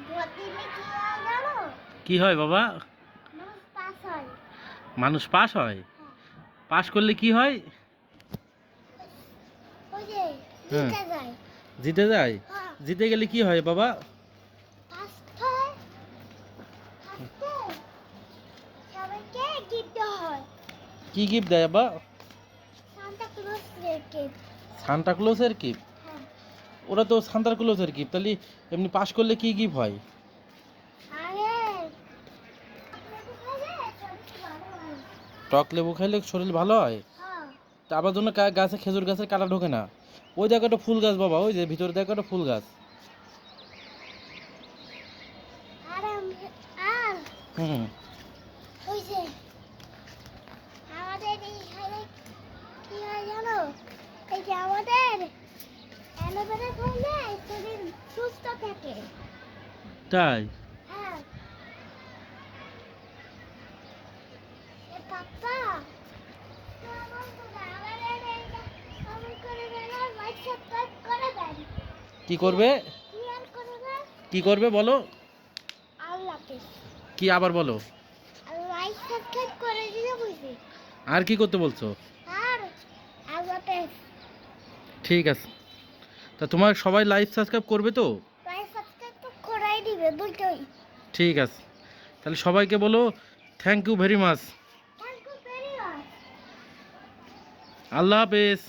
দিলে কি হয় জানো? কি হয় বাবা? মানুষ পাস হয়। মানুষ পাস হয়? হ্যাঁ। পাস করলে কি হয়? ওই যে হ্যাঁ, জিতে যায়। জিতে যায়। হ্যাঁ। জিতে গেলে কি হয় বাবা? ফার্স্ট হয়। ফার্স্টে সবাইকে গিফট দেওয়া হয়। কি গিফট দেয় বাবা? সান্তা ক্লজ এর গিফট। সান্টা ক্লজের গিফট? হ্যাঁ। ওরা তো সান্তা ক্লজের গিফট, তাহলে এমনি পাস করলে কি গিফট হয়? আরে লেবু খাইলে শরীর ভালো হয়। টক লেবু খাইলে শরীর ভালো হয়? হ্যাঁ। তা আবার জন্য গাছে খেজুর গাছের কাটা ঢোকে না? ওই দেখো একটা ফুল গাছ বাবা, ওই যে ভিতরে দেখো একটা ফুল গাছ। আর আর হুম। ওই যে আমাদের এইখানে কি হয় জানো? এই যে আমাদের অ্যালোভেরা খাইলে শরীর সুস্থ থাকে। তাই? হ্যাঁ। এ পাপ্পা কি করবে? কি করবে বলো? কি আবার বলো? আর কি করতে বলছো? ঠিক আছে। তা তোমার সবাই লাইভ সাবস্ক্রাইব করবে তো? ঠিক আছে, তাহলে সবাইকে বলো থ্যাংক ইউ ভেরি মাচ। আল্লাহ হাফেজ।